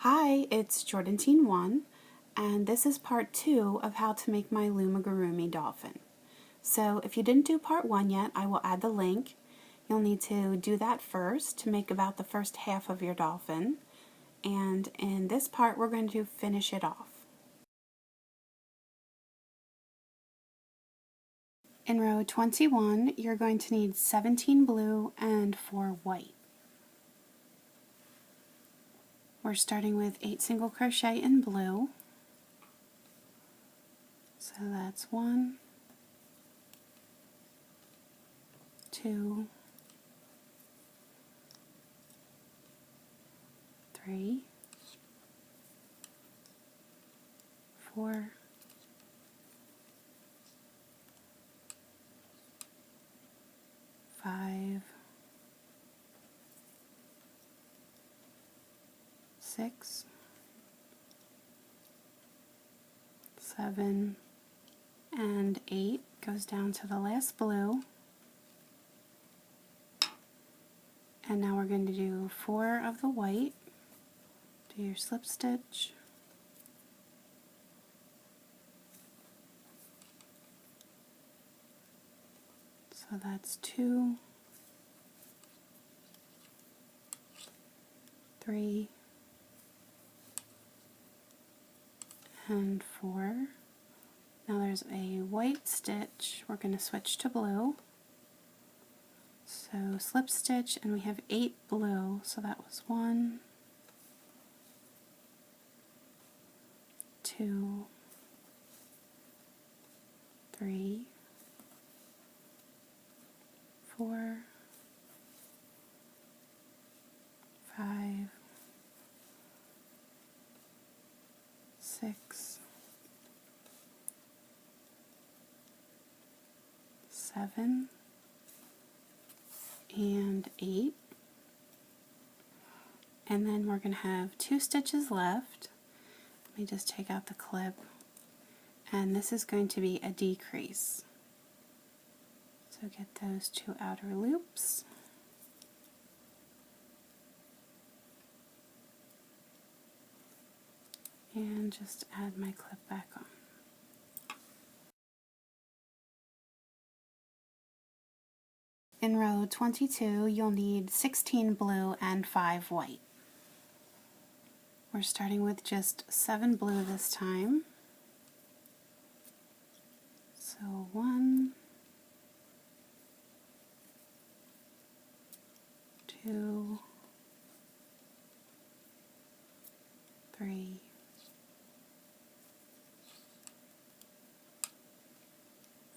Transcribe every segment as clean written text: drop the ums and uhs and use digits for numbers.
Hi, it's Jordan Teen 1, and this is part 2 of how to make my Lumigurumi dolphin. So if you didn't do part 1 yet, I will add the link. You'll need to do that first to make about the first half of your dolphin, and in this part we're going to finish it off. In row 21, you're going to need 17 blue and 4 white. We're starting with 8 single crochet in blue. So that's 1, 2, 3, 4, 5, 6, 7, and 8 goes down to the last blue. And now we're going to do 4 of the white. Do your slip stitch. So that's 2, 3, and 4. Now there's a white stitch. We're going to switch to blue. So slip stitch, and we have 8 blue. So that was 1, 2, 3, 4, 5, 6, 7, and 8. And then we're going to have 2 stitches left. Let me just take out the clip. And this is going to be a decrease. So get those 2 outer loops. And just add my clip back on. In row 22, you'll need 16 blue and 5 white. We're starting with just 7 blue this time. So 1, 2, 3,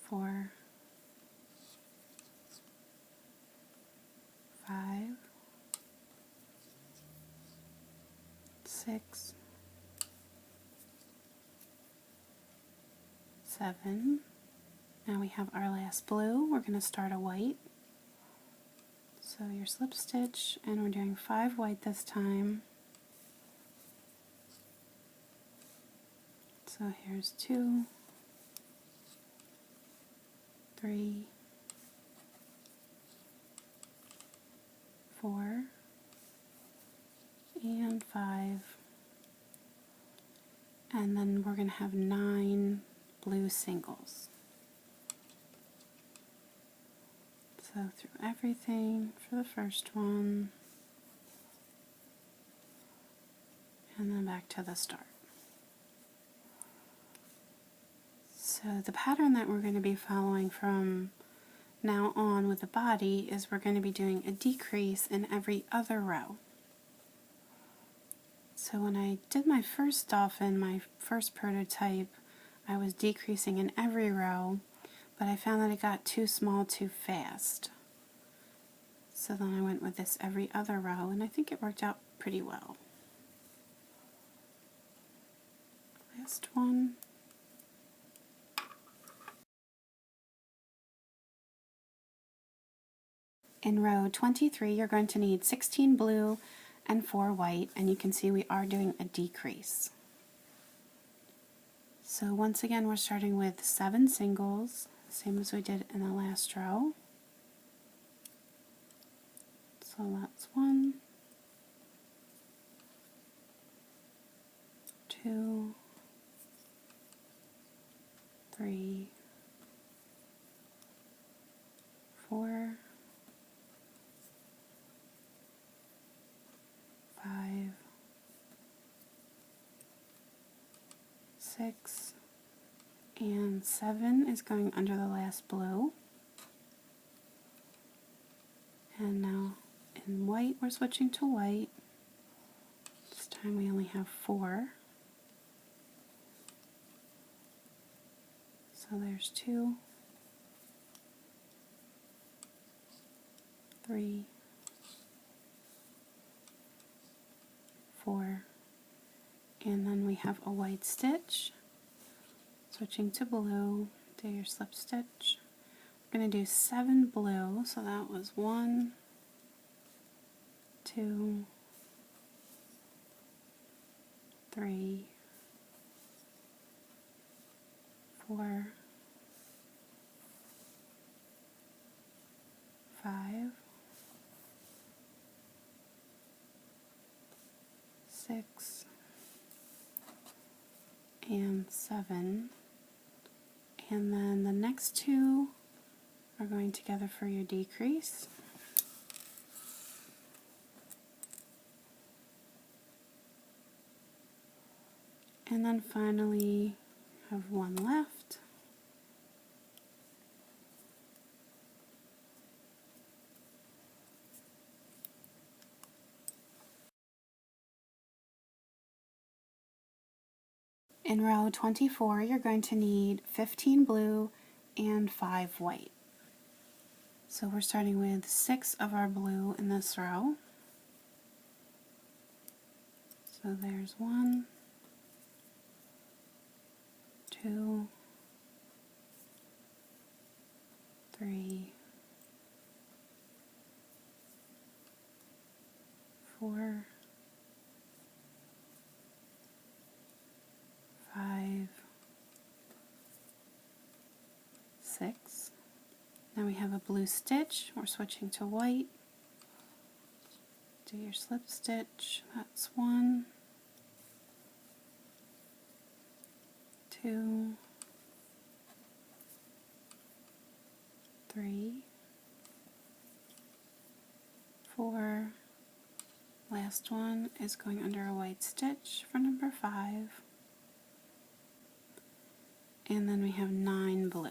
4, 5, 6, 7. Now we have our last blue. We're going to start a white. So your slip stitch, and we're doing 5 white this time. So here's 2, 3, 4, and 5. And then we're going to have 9 blue singles. So through everything for the first one, and then back to the start. So the pattern that we're going to be following from now on with the body is we're going to be doing a decrease in every other row. So when I did my first dolphin, my first prototype, I was decreasing in every row, but I found that it got too small too fast. So then I went with this every other row, and I think it worked out pretty well. Last one. In row 23, you're going to need 16 blue and 4 white, and you can see we are doing a decrease. So once again, we're starting with 7 singles, same as we did in the last row. So that's 1, 2, 3, 4, 5, 6, and 7 is going under the last blue. And now in white, we're switching to white. This time we only have 4. So there's 2, 3, 4, and then we have a white stitch. Switching to blue, do your slip stitch. We're going to do 7 blue, so that was 1, 2, 3, 4, 5, 6, and 7. And then the next 2 are going together for your decrease. And then finally have 1 left. In row 24, you're going to need 15 blue and 5 white. So we're starting with 6 of our blue in this row. So there's 1, 2, 3, 4, 5, 6. Now we have a blue stitch. We're switching to white. Do your slip stitch. That's 1, 2, 3, 4. Last one is going under a white stitch for number 5. And then we have 9 blue.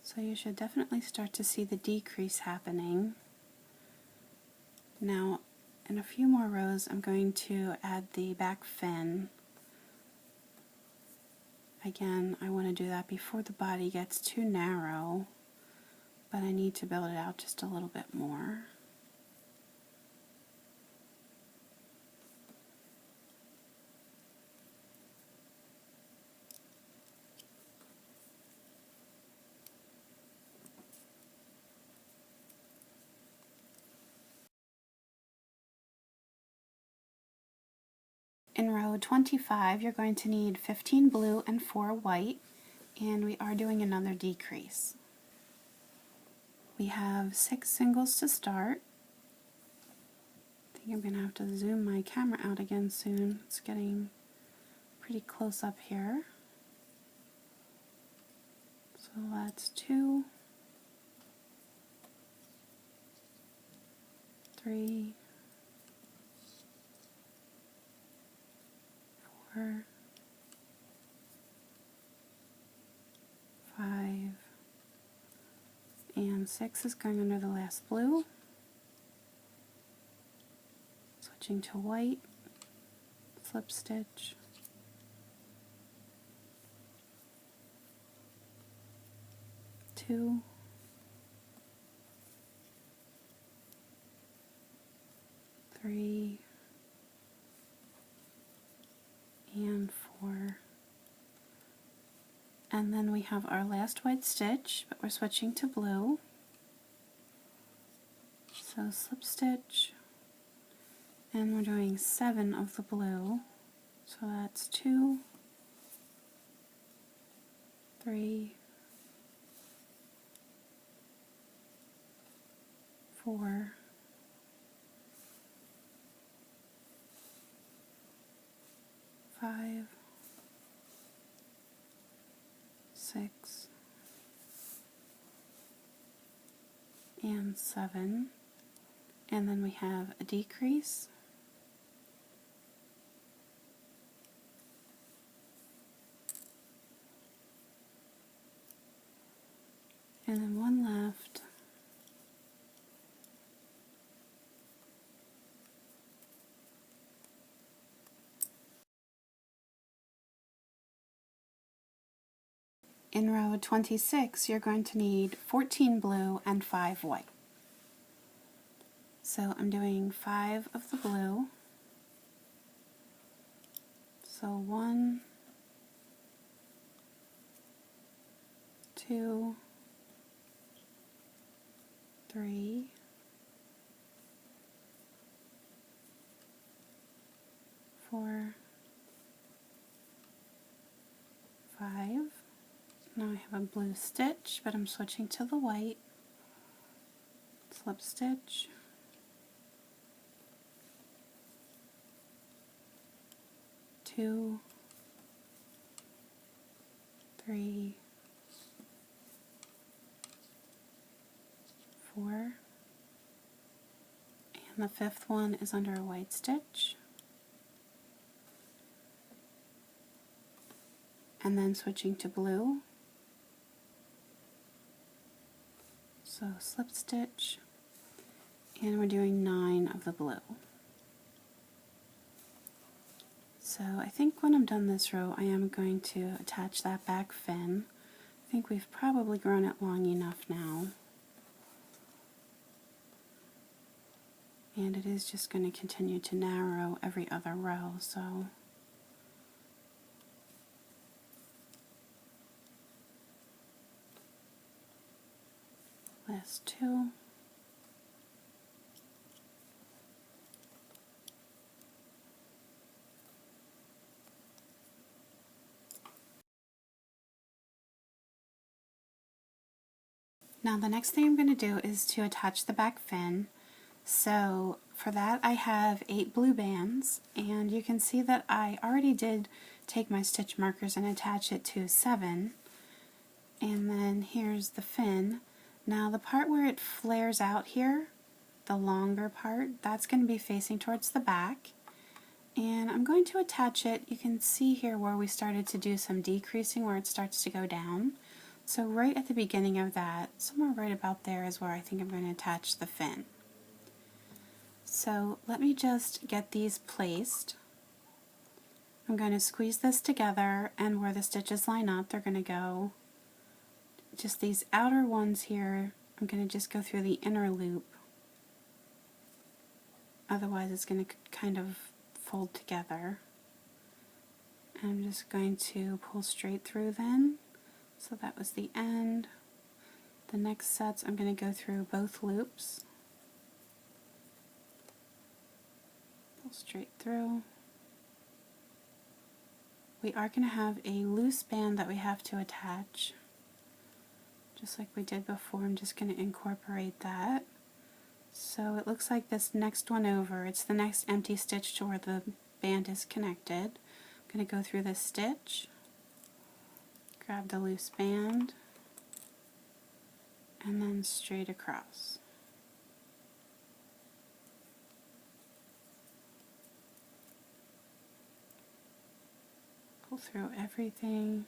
So you should definitely start to see the decrease happening. Now, in a few more rows, I'm going to add the back fin. Again, I want to do that before the body gets too narrow, but I need to build it out just a little bit more. In row 25, you're going to need 15 blue and 4 white, and we are doing another decrease. We have 6 singles to start. I think I'm going to have to zoom my camera out again soon. It's getting pretty close up here. So that's 2, 3, 4, 5, and 6 is going under the last blue. Switching to white, slip stitch, 2, 3, and 4. And then we have our last white stitch, but we're switching to blue. So slip stitch, and we're doing 7 of the blue. So that's 2, 3, 4, 5, 6, and 7, and then we have a decrease, and then one left, in row 26 you're going to need 14 blue and 5 white. So I'm doing 5 of the blue, so 1, 2, 3, 4, 5. Now I have a blue stitch, but I'm switching to the white. Slip stitch, 2, 3, 4, and the 5th one is under a white stitch, and then switching to blue, so slip stitch, and we're doing 9 of the blue. So I think when I'm done this row I am going to attach that back fin. I think we've probably grown it long enough now. And it is just going to continue to narrow every other row, so last 2. Now the next thing I'm going to do is to attach the back fin. So for that I have 8 blue bands, and you can see that I already did take my stitch markers and attach it to 7. And then here's the fin. Now the part where it flares out here, the longer part, that's going to be facing towards the back. And I'm going to attach it, you can see here where we started to do some decreasing where it starts to go down. So right at the beginning of that, somewhere right about there is where I think I'm going to attach the fin. So let me just get these placed. I'm going to squeeze this together, and where the stitches line up, they're going to go, just these outer ones here, I'm going to just go through the inner loop. Otherwise it's going to kind of fold together. And I'm just going to pull straight through then. So that was the end. The next sets I'm going to go through both loops. Pull straight through. We are going to have a loose band that we have to attach. Just like we did before, I'm just going to incorporate that. So it looks like this next one over, it's the next empty stitch to where the band is connected. I'm going to go through this stitch, grab the loose band, and then straight across. Pull through everything.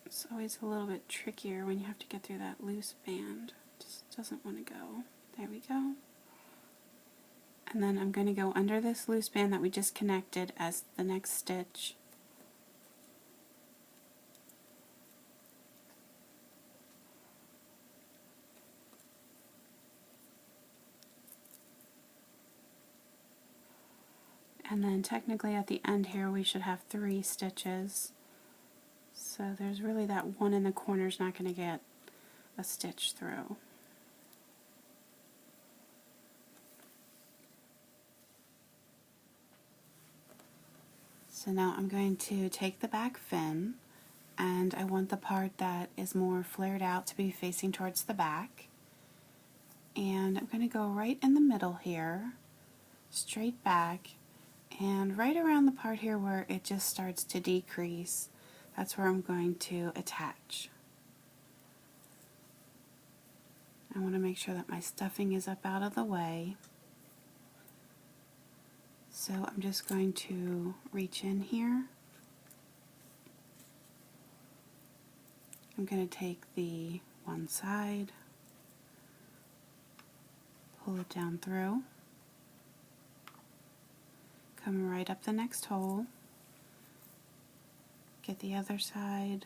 It's always a little bit trickier when you have to get through that loose band. It just doesn't want to go. There we go. And then I'm going to go under this loose band that we just connected as the next stitch. And then technically at the end here we should have 3 stitches. So there's really that one in the corner is not going to get a stitch through. So now I'm going to take the back fin, and I want the part that is more flared out to be facing towards the back. And I'm going to go right in the middle here, straight back, and right around the part here where it just starts to decrease, that's where I'm going to attach. I want to make sure that my stuffing is up out of the way. So I'm just going to reach in here. I'm going to take the one side, pull it down through, come right up the next hole, get the other side,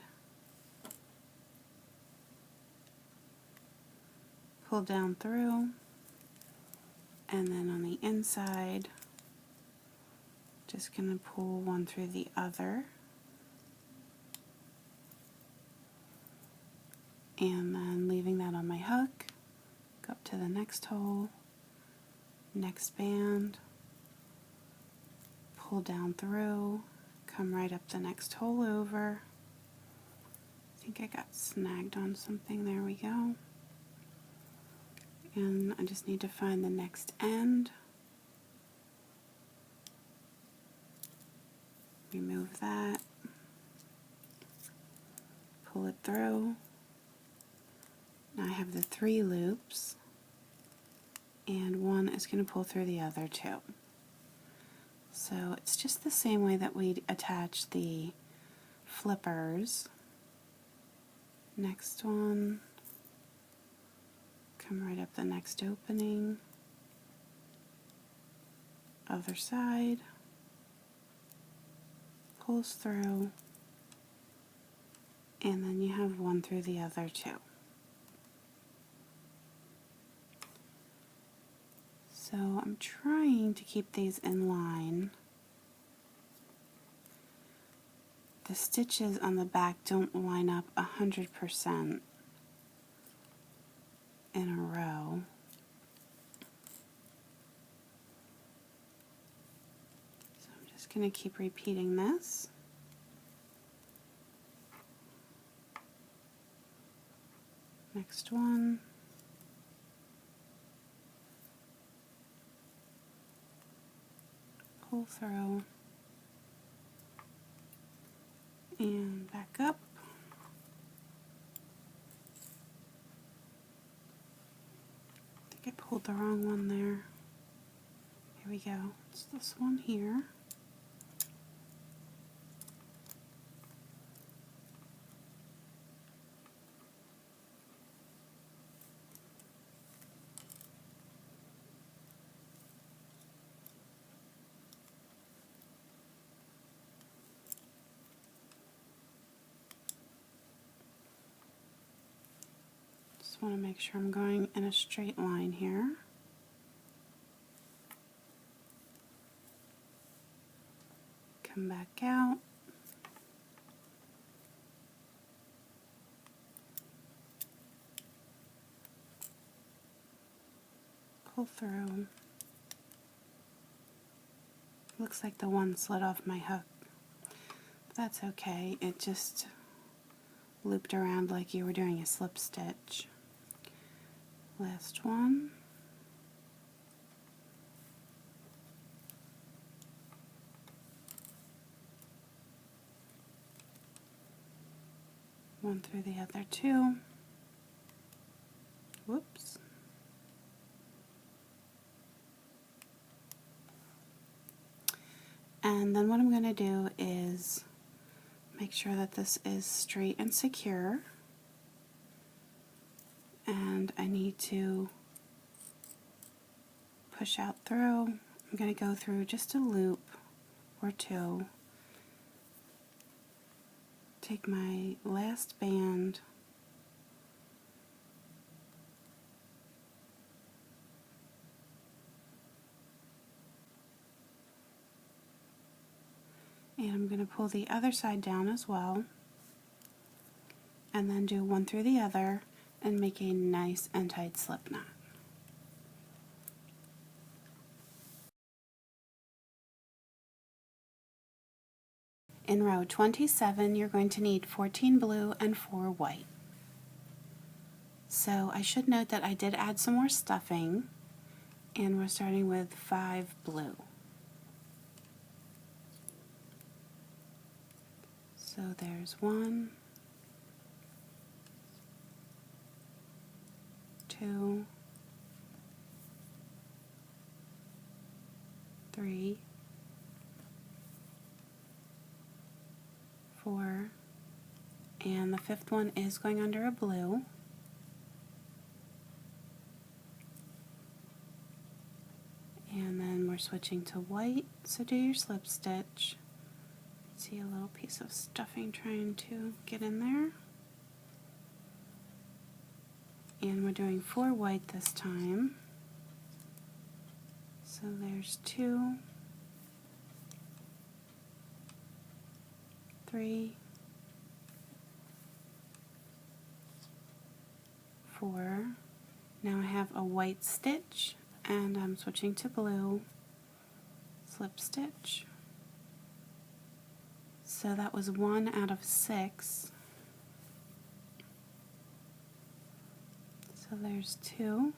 pull down through, and then on the inside, just going to pull one through the other, and then leaving that on my hook, go up to the next hole, next band, pull down through, come right up the next hole over. I think I got snagged on something, there we go. And I just need to find the next end. Remove that, pull it through. Now I have the 3 loops, and one is going to pull through the other 2. So it's just the same way that we'd attach the flippers. Next one, come right up the next opening, other side, pulls through, and then you have one through the other 2. So I'm trying to keep these in line. The stitches on the back don't line up 100% in a row. So I'm just going to keep repeating this. Next one. Pull through. And back up. I think I pulled the wrong one there. Here we go. It's this one here. Just want to make sure I'm going in a straight line here. Come back out. Pull through. Looks like the one slid off my hook. But that's okay. It just looped around like you were doing a slip stitch. Last one. One through the other 2. Whoops. And then what I'm going to do is make sure that this is straight and secure. And I need to push out through. I'm going to go through just a loop or 2. Take my last band, and I'm going to pull the other side down as well, and then do one through the other and make a nice and tight slip knot. In row 27, you're going to need 14 blue and 4 white. So I should note that I did add some more stuffing, and we're starting with 5 blue. So there's 1, 2, 3, 4, and the 5th one is going under a blue. And then we're switching to white, so do your slip stitch. See a little piece of stuffing trying to get in there. And we're doing 4 white this time. So there's 2, 3, 4. Now I have a white stitch, and I'm switching to blue, slip stitch. So that was 1 out of 6. So there's 2,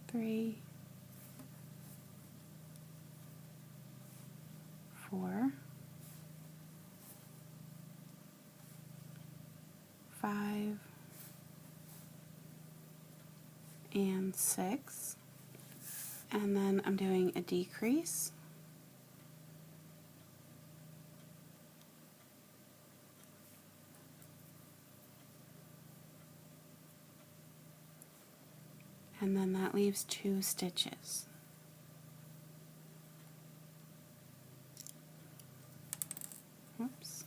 3, 4, 5, and 6. And then I'm doing a decrease. And then that leaves 2 stitches. Oops.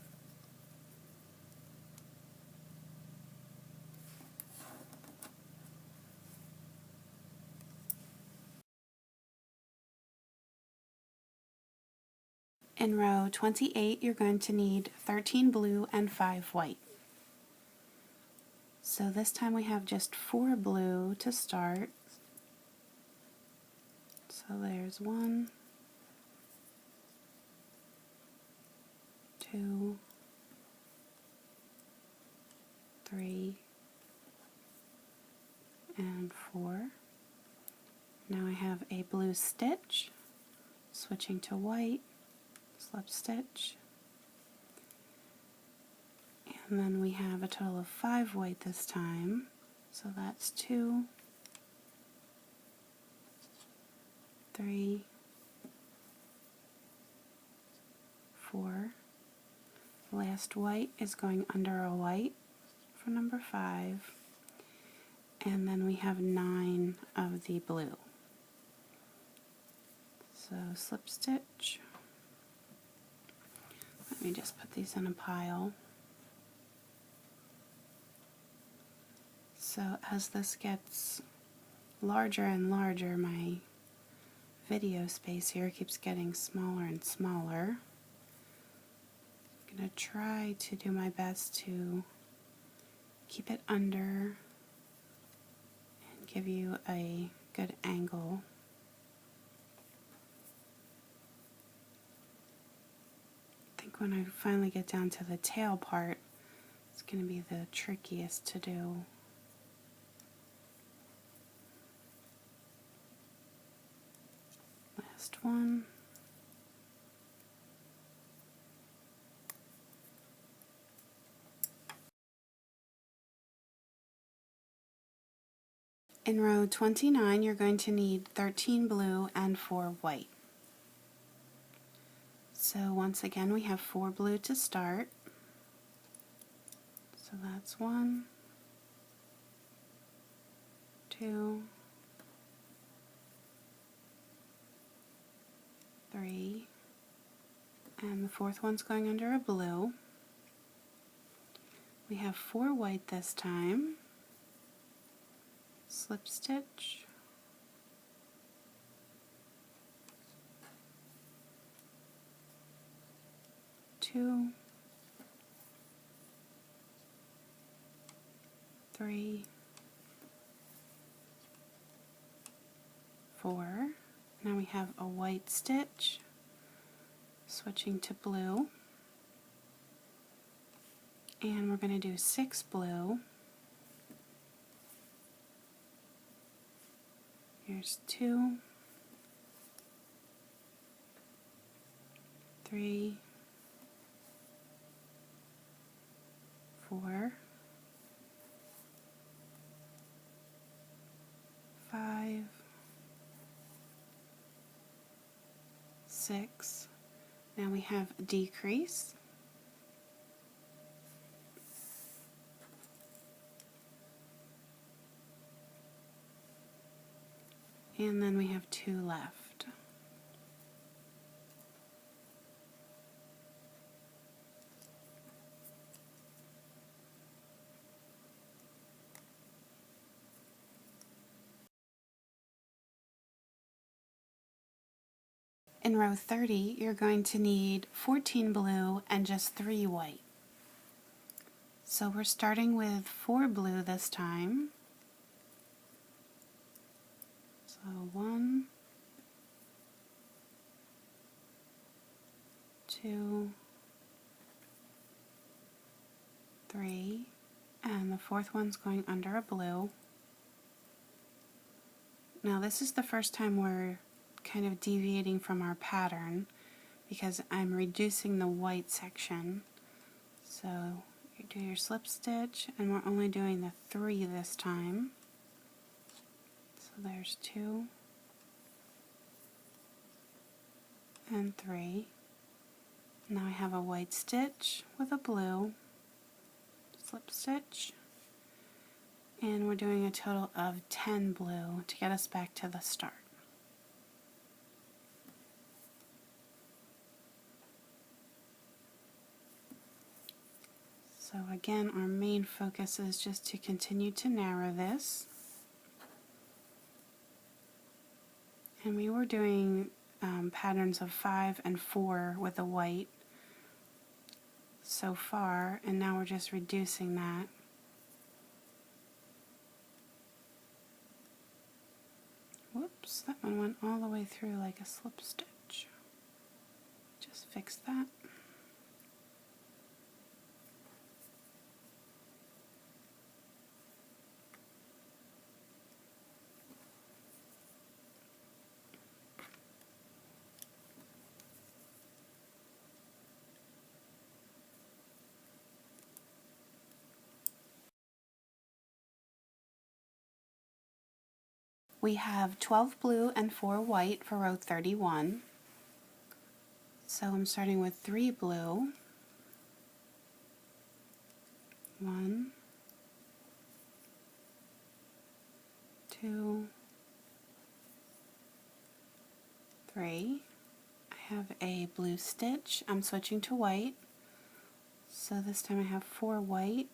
In row 28, you're going to need 13 blue and 5 white. So this time we have just 4 blue to start. So there's 1, 2, 3, and 4. Now I have a blue stitch, switching to white, slip stitch, and then we have a total of 5 white this time, so that's 2, 3, 4. Last white is going under a white for number 5, and then we have 9 of the blue. So slip stitch. Let me just put these in a pile. So as this gets larger and larger, my video space here keeps getting smaller and smaller. I'm going to try to do my best to keep it under and give you a good angle. I think when I finally get down to the tail part, it's going to be the trickiest to do. Last one. In row 29, you're going to need 13 blue and 4 white. So once again, we have 4 blue to start. So that's 1, 2, 3, and the 4th one's going under a blue. We have 4 white this time. Slip stitch, 2, 3, 4. Now we have a white stitch, switching to blue, And we're going to do 6 blue. Here's 2, 3, 4, 5, 6. Now we have a decrease. And then we have 2 left. In row 30, you're going to need 14 blue and just 3 white. So we're starting with 4 blue this time. So 1, 2, 3, and the 4th one's going under a blue. Now this is the first time we're kind of deviating from our pattern because I'm reducing the white section. So you do your slip stitch, and we're only doing the 3 this time. So there's 2 and 3. Now I have a white stitch with a blue, slip stitch, and we're doing a total of 10 blue to get us back to the start. So again, our main focus is just to continue to narrow this. And we were doing patterns of 5 and 4 with the white so far, and now we're just reducing that. Whoops, that one went all the way through like a slip stitch. Just fix that. We have 12 blue and 4 white for row 31. So I'm starting with 3 blue. 1, 2, 3. I have a blue stitch. I'm switching to white. So this time I have 4 white,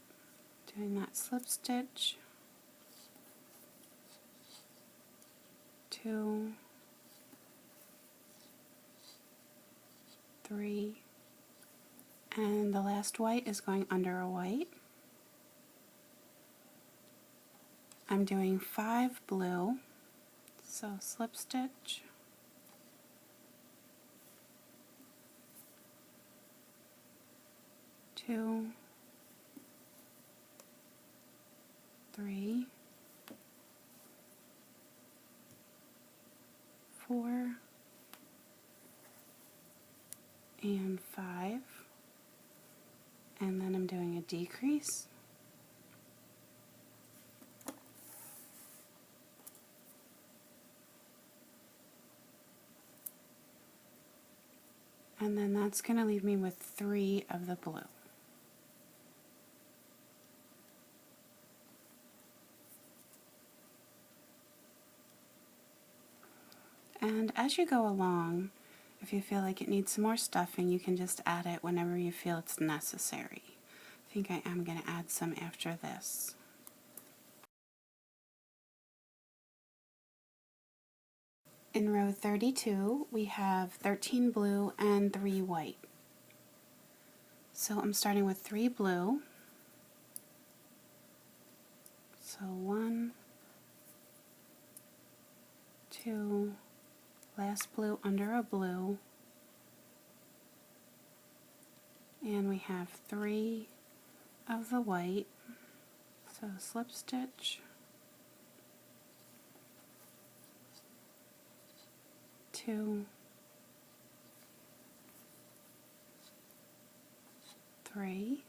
doing that slip stitch. 2, 3, and the last white is going under a white. I'm doing 5 blue, so slip stitch, 2, 3, 4, and 5, and then I'm doing a decrease. And then that's going to leave me with 3 of the blue. And as you go along, if you feel like it needs some more stuffing, you can just add it whenever you feel it's necessary. I think I am going to add some after this. In row 32, we have 13 blue and 3 white. So I'm starting with 3 blue. So 1, 2, last blue under a blue, and we have 3 of the white. So slip stitch, 2, 3.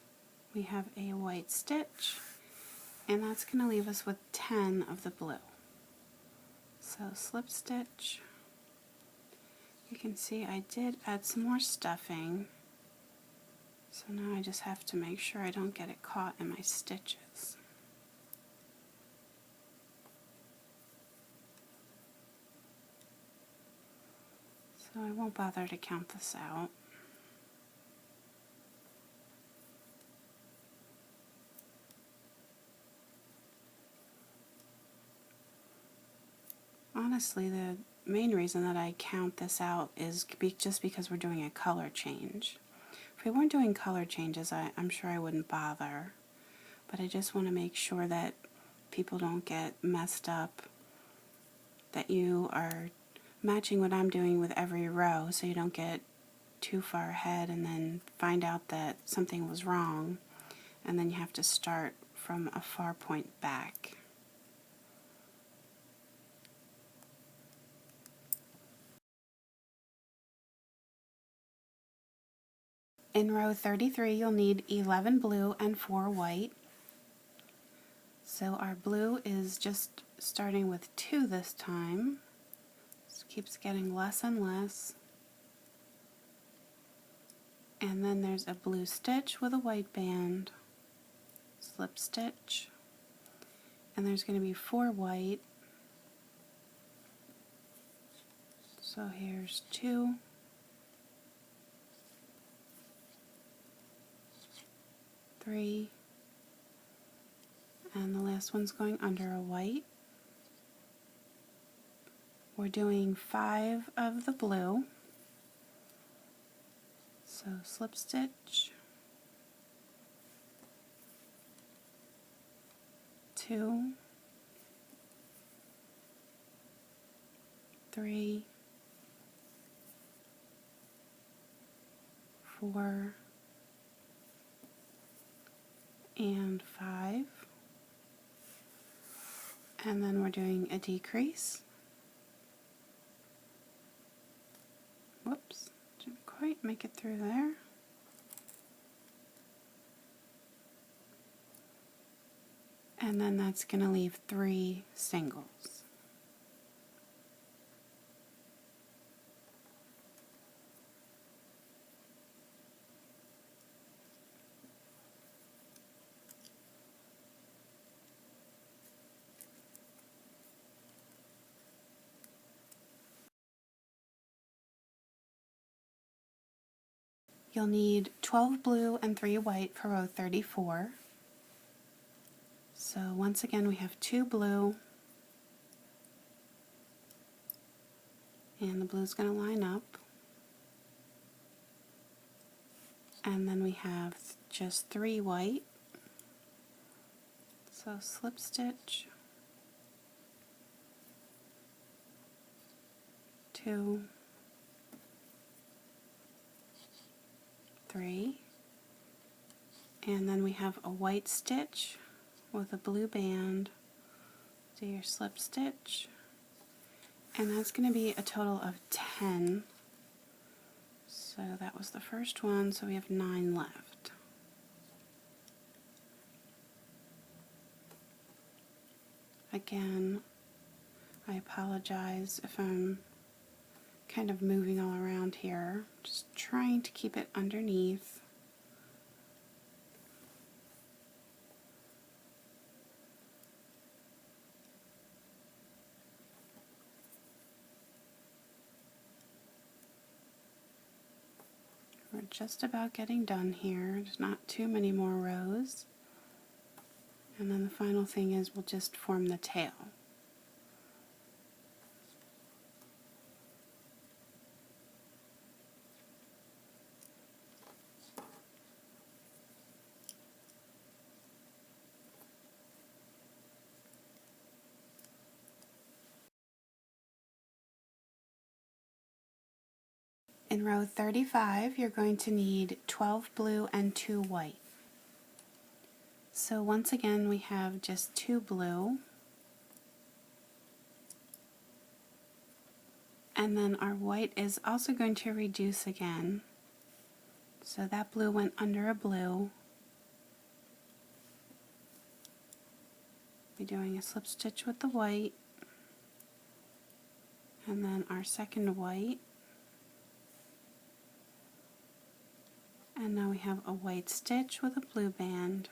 We have a white stitch, and that's going to leave us with 10 of the blue. So slip stitch. You can see I did add some more stuffing, so now I just have to make sure I don't get it caught in my stitches. So I won't bother to count this out. Honestly, the main reason that I count this out is just because we're doing a color change. If we weren't doing color changes, I'm sure I wouldn't bother. But I just want to make sure that people don't get messed up, that you are matching what I'm doing with every row so you don't get too far ahead and then find out that something was wrong, and then you have to start from a far point back. In row 33, you'll need 11 blue and 4 white. So our blue is just starting with 2 this time. Just keeps getting less and less. And then there's a blue stitch with a white band, slip stitch, and there's going to be 4 white. So here's 2, 3, and the last one's going under a white. We're doing 5 of the blue, so slip stitch, 2, 3, 4, and 5, and then we're doing a decrease. Whoops, didn't quite make it through there. And then that's going to leave 3 singles. You'll need 12 blue and 3 white for row 34. So once again we have 2 blue, and the blue's going to line up. And then we have just 3 white. So slip stitch, 2, 3, and then we have a white stitch with a blue band. Do your slip stitch, and that's going to be a total of 10. So that was the first one, so we have 9 left. Again, I apologize if I'm kind of moving all around here, just trying to keep it underneath. We're just about getting done here. There's not too many more rows. And then the final thing is we'll just form the tail. In row 35, you're going to need 12 blue and 2 white. So once again we have just 2 blue, and then our white is also going to reduce again. So that blue went under a blue. We're doing a slip stitch with the white, and then our second white, and now we have a white stitch with a blue band,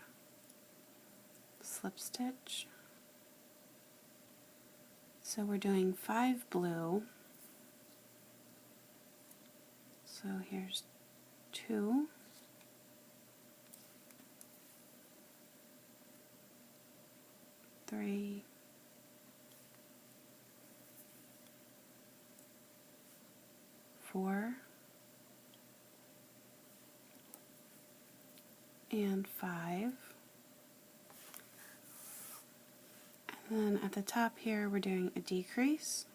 slip stitch. So we're doing 5 blue. So here's 2, 3, 4, and 5. And then at the top here we're doing a decrease.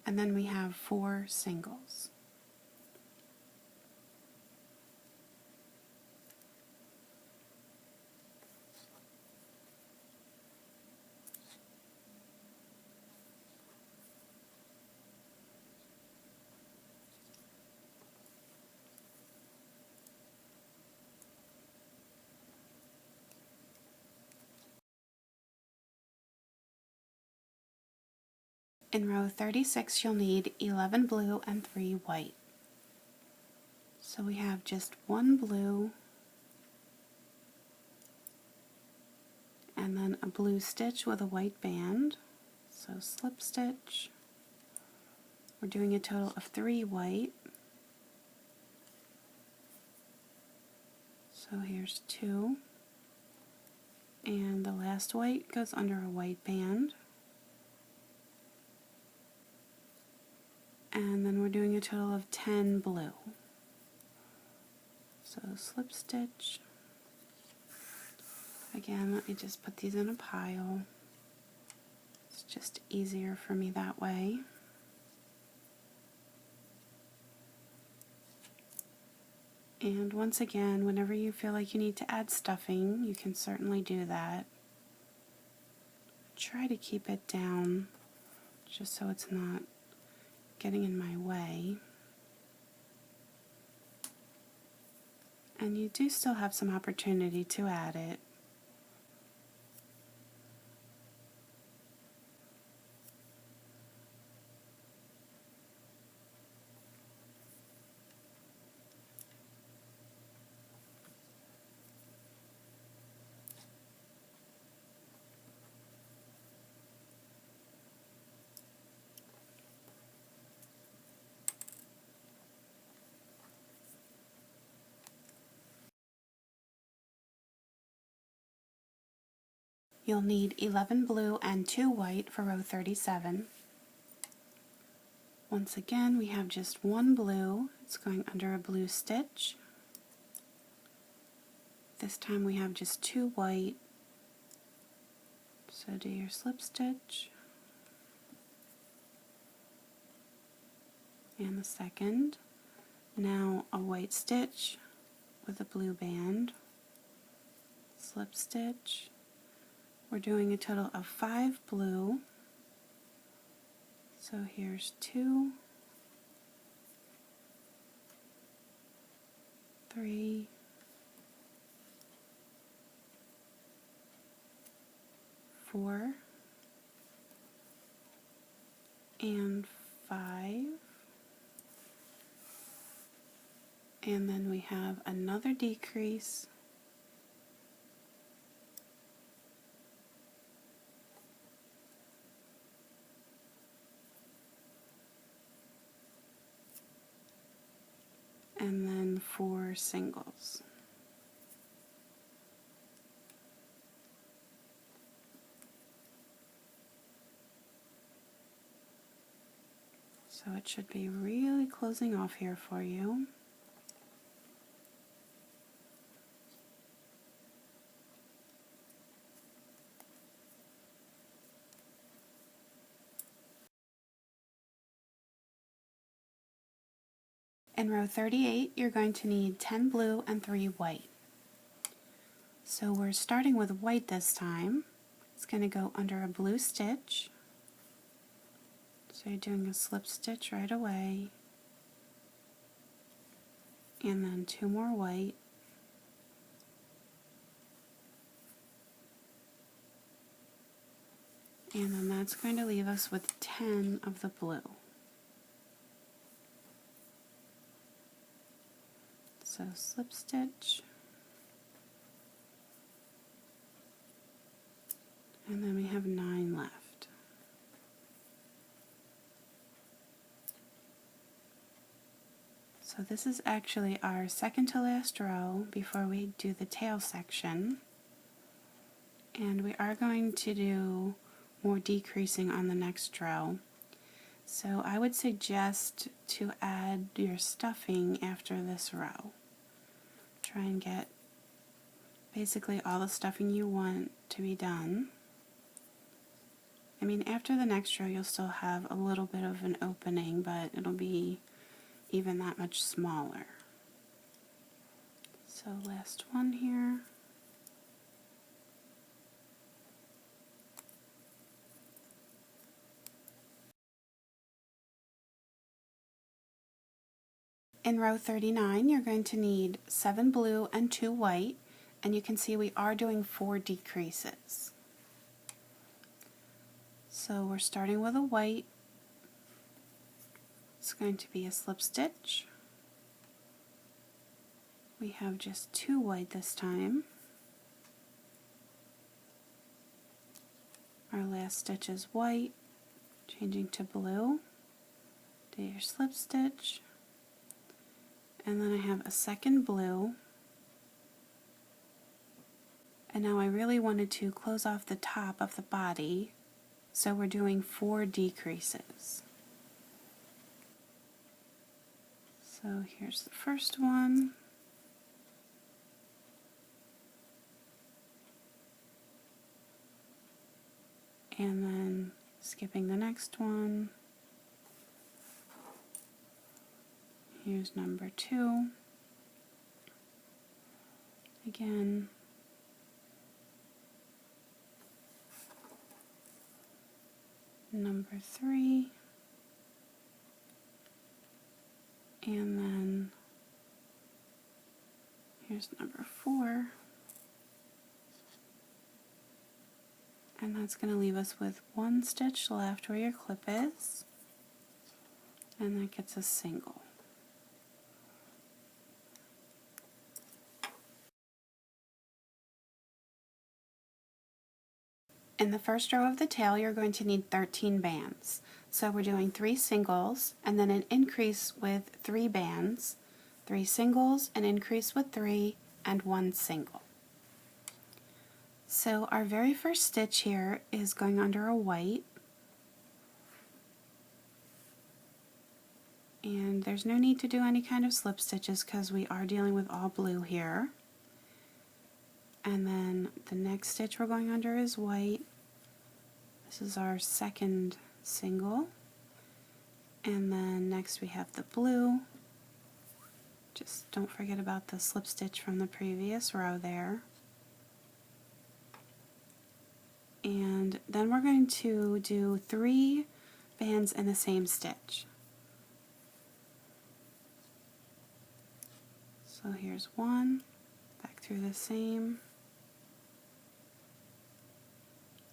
And then we have 4 singles. In row 36 you'll need 11 blue and 3 white. So we have just 1 blue, and then a blue stitch with a white band. So slip stitch. We're doing a total of 3 white. So here's 2. And the last white goes under a white band. And then we're doing a total of 10 blue. So slip stitch. Again, let me just put these in a pile. It's just easier for me that way. And once again, whenever you feel like you need to add stuffing, you can certainly do that. Try to keep it down just so it's not getting in my way. And you do still have some opportunity to add it. You'll need 11 blue and 2 white for row 37. Once again, we have just 1 blue. It's going under a blue stitch. This time we have just 2 white. So do your slip stitch. And the second. Now a white stitch with a blue band. Slip stitch. We're doing a total of 5 blue. So here's 2, 3, 4, and 5. And then we have another decrease. And then 4 singles. So it should be really closing off here for you. In row 38, you're going to need 10 blue and 3 white. So we're starting with white this time. It's going to go under a blue stitch. So you're doing a slip stitch right away. And then 2 more white. And then that's going to leave us with 10 of the blue. So slip stitch, and then we have 9 left. So this is actually our second to last row before we do the tail section. And we are going to do more decreasing on the next row. So I would suggest to add your stuffing after this row. Try and get basically all the stuffing you want to be done. I mean, after the next row you'll still have a little bit of an opening, but it'll be even that much smaller. So last one here. In row 39, you're going to need 7 blue and 2 white, and you can see we are doing 4 decreases. So we're starting with a white. It's going to be a slip stitch. We have just 2 white this time. Our last stitch is white, changing to blue. Do your slip stitch. And then I have a second blue. And now I really wanted to close off the top of the body, so we're doing 4 decreases. So here's the first one. And then skipping the next one. Here's number 2. Again. Number 3. And then here's number 4. And that's going to leave us with 1 stitch left where your clip is. And that gets a single. In the first row of the tail, you're going to need 13 bands. So we're doing 3 singles, and then an increase with 3 bands, 3 singles, an increase with 3, and 1 single. So our very first stitch here is going under a white. And there's no need to do any kind of slip stitches because we are dealing with all blue here. And then the next stitch we're going under is white. This is our second single. And then next we have the blue. Just don't forget about the slip stitch from the previous row there. And then we're going to do 3 bands in the same stitch. So here's 1, back through the same,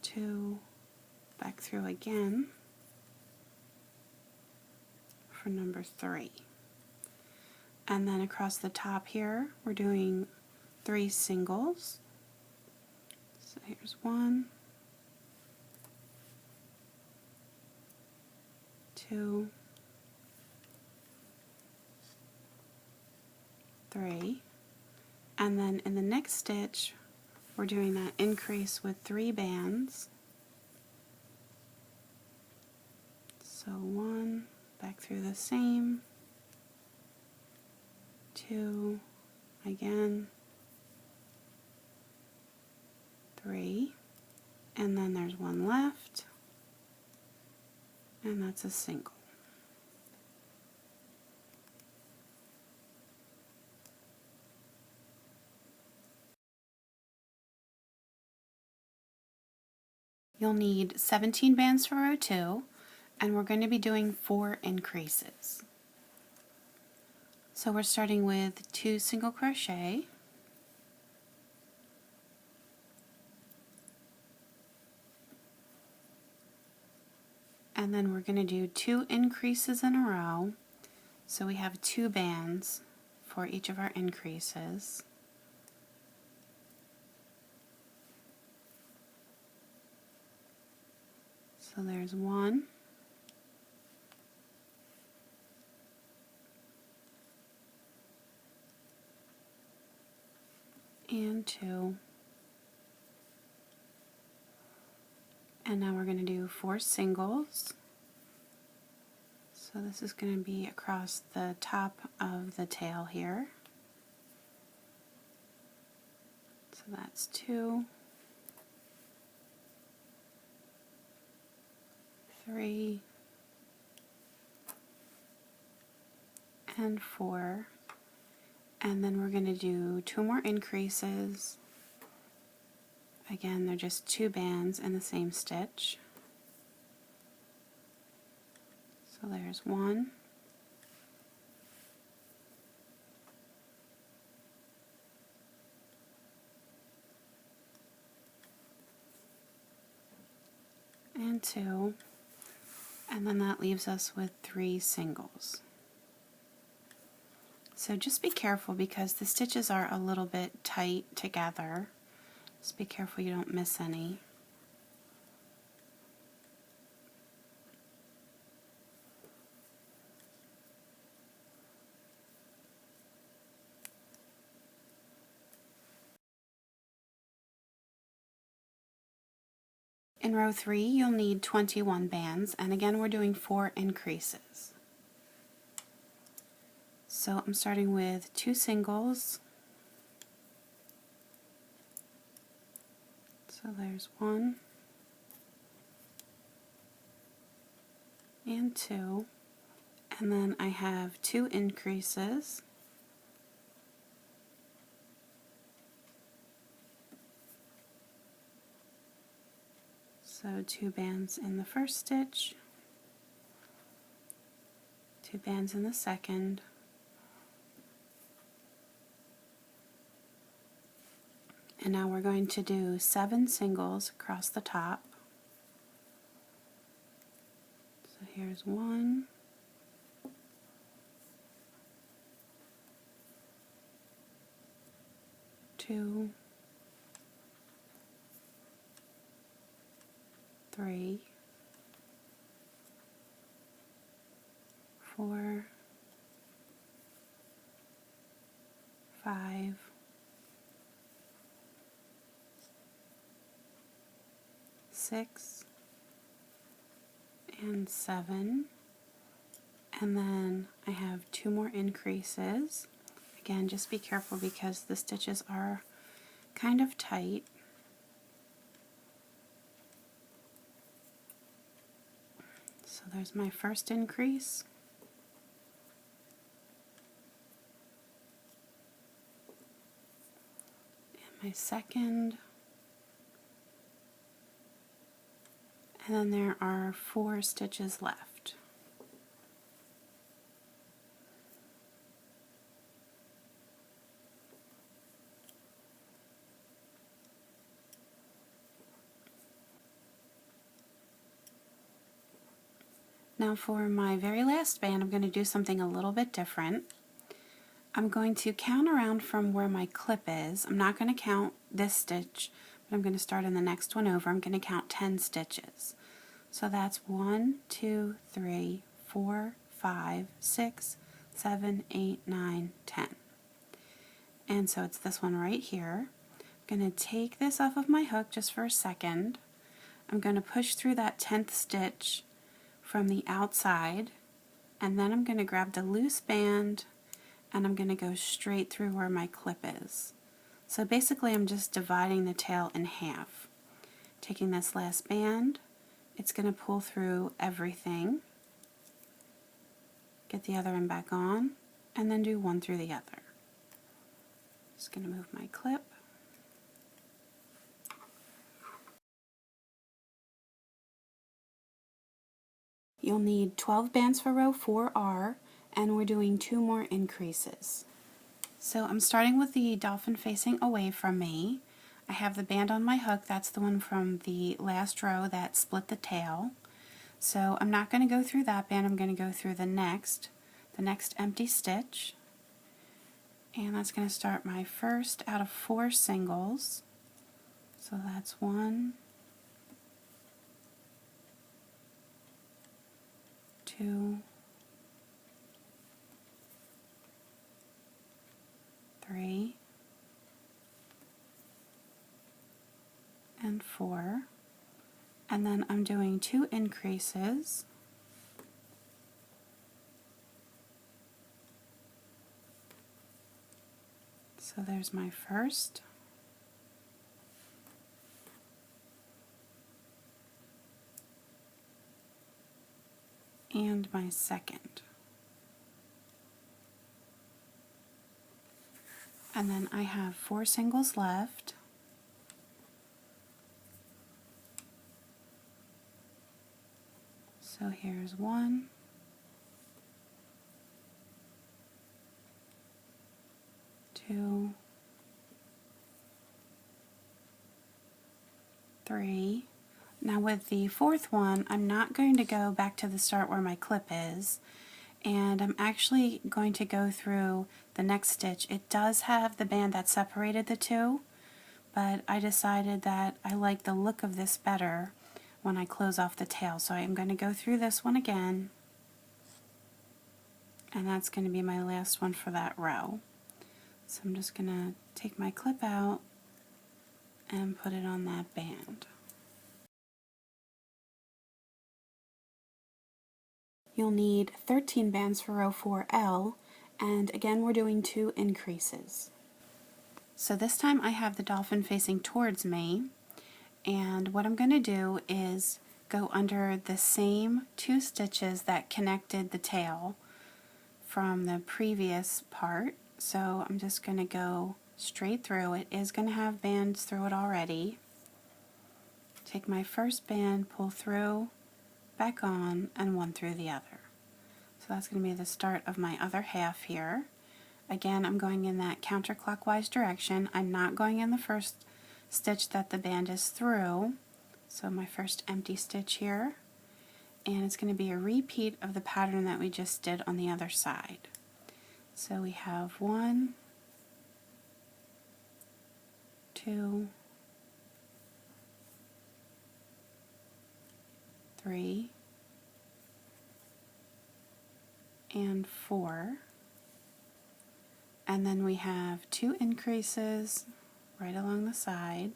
2, back through again for number 3. And then across the top here, we're doing 3 singles. So here's 1, 2, 3, and then in the next stitch we're doing that increase with 3 bands. So 1, back through the same, 2, again, 3, and then there's 1 left, and that's a single. you'll need 17 bands for row 2, and we're going to be doing 4 increases. So we're starting with 2 single crochet, and then we're going to do 2 increases in a row. So we have 2 bands for each of our increases. So there's 1, and 2, and now we're going to do 4 singles. So this is going to be across the top of the tail here. So that's 2, 3, and 4. And then we're going to do 2 more increases. Again, they're just 2 bands in the same stitch. So there's 1, and 2, and then that leaves us with 3 singles. So just be careful because the stitches are a little bit tight together. Just be careful you don't miss any. In row 3 you'll need 21 bands, and again we're doing 4 increases. So I'm starting with 2 singles. So there's 1 and 2, and then I have 2 increases. So 2 bands in the first stitch, 2 bands in the second, and now we're going to do 7 singles across the top. So here's 1, 2, 3, 4, 5, 6, and 7, and then I have 2 more increases. Again, just be careful because the stitches are kind of tight. So there's my first increase, and my second, and then there are 4 stitches left. Now for my very last band, I'm going to do something a little bit different. I'm going to count around from where my clip is. I'm not going to count this stitch, but I'm going to start in the next one over. I'm going to count 10 stitches. So that's 1, 2, 3, 4, 5, 6, 7, 8, 9, 10. And so it's this one right here. I'm going to take this off of my hook just for a second. I'm going to push through that 10th stitch from the outside, and then I'm going to grab the loose band and I'm going to go straight through where my clip is. So basically I'm just dividing the tail in half. Taking this last band, it's going to pull through everything, get the other end back on, and then do one through the other. Just going to move my clip. You'll need 12 bands for row 4R, and we're doing 2 more increases. So I'm starting with the dolphin facing away from me. I have the band on my hook, that's the one from the last row that split the tail. So I'm not going to go through that band, I'm going to go through the next empty stitch. And that's going to start my first out of 4 singles. So that's 1, 2, 3, and 4. And then I'm doing 2 increases. So there's my first. And my second. And then I have 4 singles left. So here's 1, 2, 3. Now with the 4th one, I'm not going to go back to the start where my clip is, and I'm actually going to go through the next stitch. It does have the band that separated the two, but I decided that I like the look of this better when I close off the tail. So I'm going to go through this one again, and that's going to be my last one for that row. So I'm just going to take my clip out and put it on that band. You'll need 13 bands for row 4L, and again we're doing 2 increases. So this time I have the dolphin facing towards me, and what I'm going to do is go under the same 2 stitches that connected the tail from the previous part. So I'm just going to go straight through. It is going to have bands through it already. Take my first band, pull through, back on, and 1 through the other. So that's going to be the start of my other half here. Again, I'm going in that counterclockwise direction. I'm not going in the first stitch that the band is through. So my first empty stitch here. And it's going to be a repeat of the pattern that we just did on the other side. So we have 1, 2, 3, and 4. And then we have 2 increases right along the side.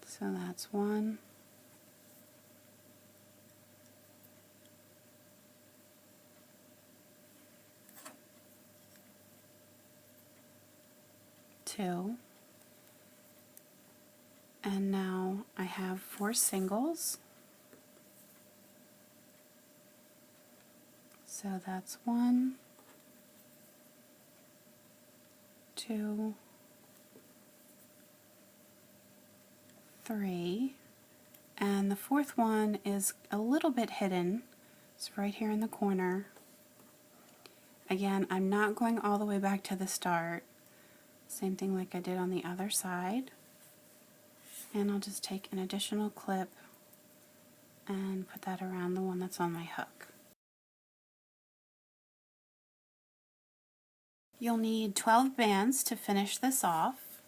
So that's 1, 2, and now I have 4 singles. So that's 1, 2, 3, and the 4th one is a little bit hidden. It's right here in the corner. Again, I'm not going all the way back to the start. Same thing like I did on the other side. And I'll just take an additional clip and put that around the one that's on my hook. You'll need 12 bands to finish this off.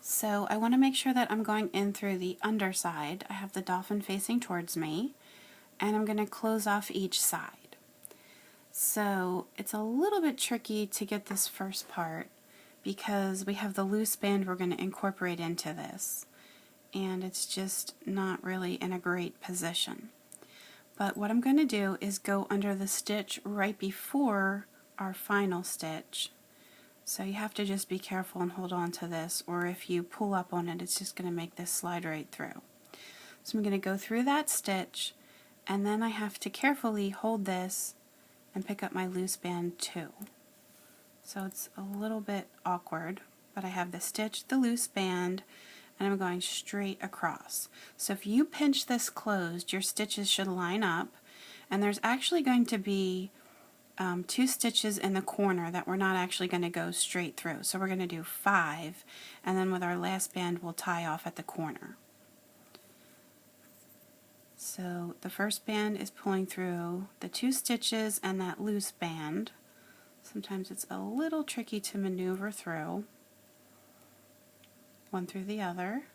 So I want to make sure that I'm going in through the underside. I have the dolphin facing towards me, and I'm going to close off each side. So it's a little bit tricky to get this first part because we have the loose band we're going to incorporate into this, and it's just not really in a great position. But what I'm going to do is go under the stitch right before our final stitch. So you have to just be careful and hold on to this, or if you pull up on it, it's just going to make this slide right through. So I'm going to go through that stitch, and then I have to carefully hold this and pick up my loose band too. So it's a little bit awkward, but I have the stitch, the loose band, and I'm going straight across. So if you pinch this closed, your stitches should line up, and there's actually going to be 2 stitches in the corner that we're not actually going to go straight through. So we're going to do 5, and then with our last band we'll tie off at the corner. So the first band is pulling through the 2 stitches and that loose band. Sometimes it's a little tricky to maneuver through. One through the other,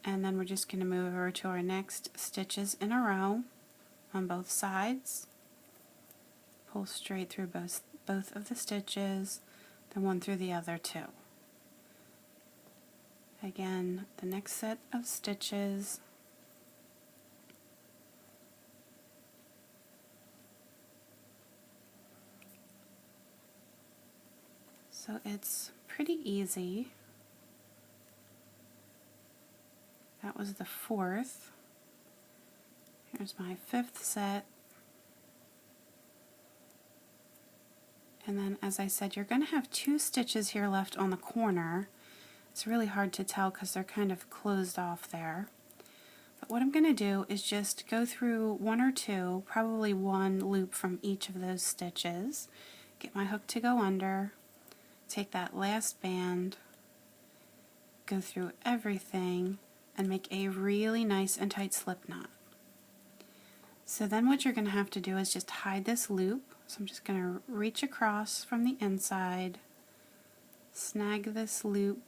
and then we're just going to move over to our next stitches in a row on both sides. Pull straight through both of the stitches, then one through the other 2. Again, the next set of stitches. So it's pretty easy. That was the 4th. Here's my 5th set. And then, as I said, you're going to have 2 stitches here left on the corner. It's really hard to tell because they're kind of closed off there. But what I'm going to do is just go through 1 or 2, probably 1 loop from each of those stitches, get my hook to go under, take that last band, go through everything, and make a really nice and tight slip knot. So then what you're going to have to do is just hide this loop. So I'm just going to reach across from the inside, snag this loop,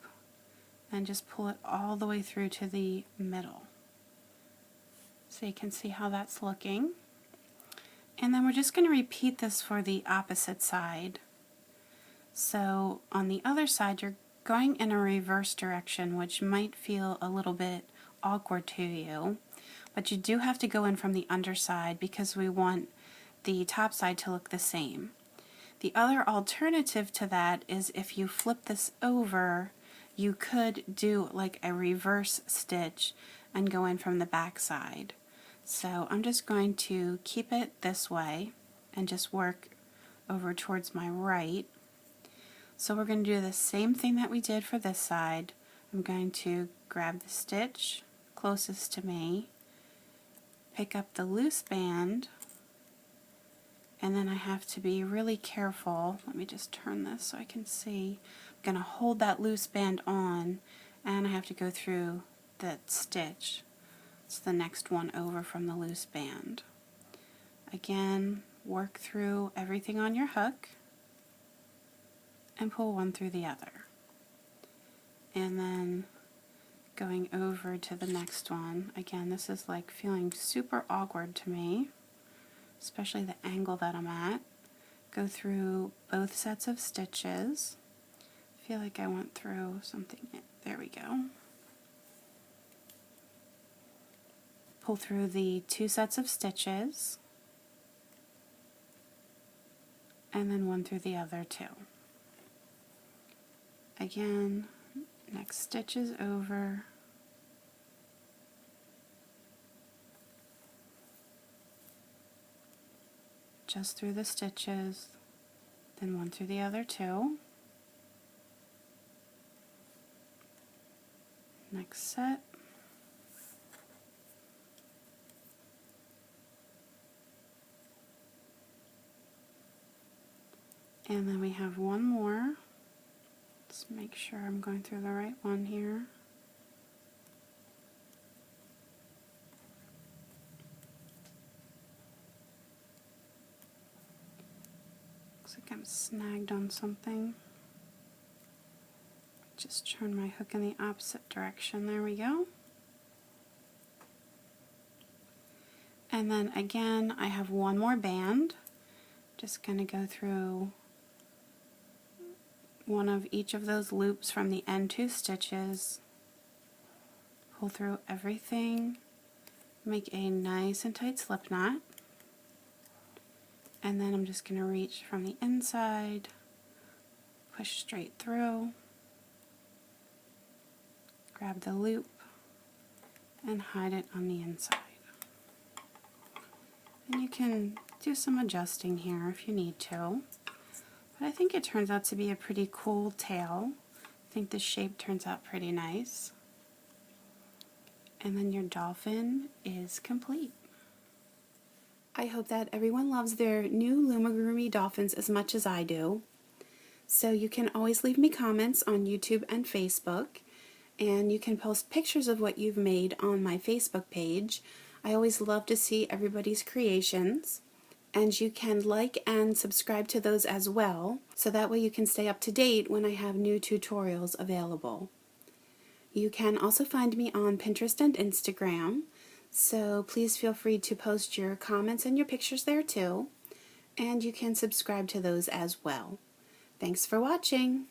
and just pull it all the way through to the middle. So you can see how that's looking. And then we're just going to repeat this for the opposite side. So on the other side, you're going in a reverse direction, which might feel a little bit awkward to you, but you do have to go in from the underside because we want the top side to look the same. The other alternative to that is if you flip this over, you could do like a reverse stitch and go in from the back side. So I'm just going to keep it this way and just work over towards my right. So we're going to do the same thing that we did for this side. I'm going to grab the stitch closest to me, pick up the loose band, and then I have to be really careful. Let me just turn this so I can see. I'm going to hold that loose band on, and I have to go through that stitch. It's the next one over from the loose band. Again, work through everything on your hook and pull one through the other. And then going over to the next one. Again, this is like feeling super awkward to me, especially the angle that I'm at. Go through both sets of stitches. I feel like I went through something. There we go. Pull through the 2 sets of stitches, and then one through the other 2. Again, next stitch is over. Just through the stitches, then one through the other 2. Next set. And then we have one more. Let's make sure I'm going through the right one here. Looks like I'm snagged on something. Just turn my hook in the opposite direction. There we go. And then again, I have one more band. Just going to go through one of each of those loops from the end 2 stitches, pull through everything, make a nice and tight slip knot, and then I'm just going to reach from the inside, push straight through, grab the loop, and hide it on the inside. And you can do some adjusting here if you need to. But I think it turns out to be a pretty cool tail. I think the shape turns out pretty nice. And then your dolphin is complete. I hope that everyone loves their new Lumigurumi dolphins as much as I do. So you can always leave me comments on YouTube and Facebook, and you can post pictures of what you've made on my Facebook page. I always love to see everybody's creations. And you can like and subscribe to those as well, so that way you can stay up to date when I have new tutorials available. You can also find me on Pinterest and Instagram, so please feel free to post your comments and your pictures there too, and you can subscribe to those as well. Thanks for watching!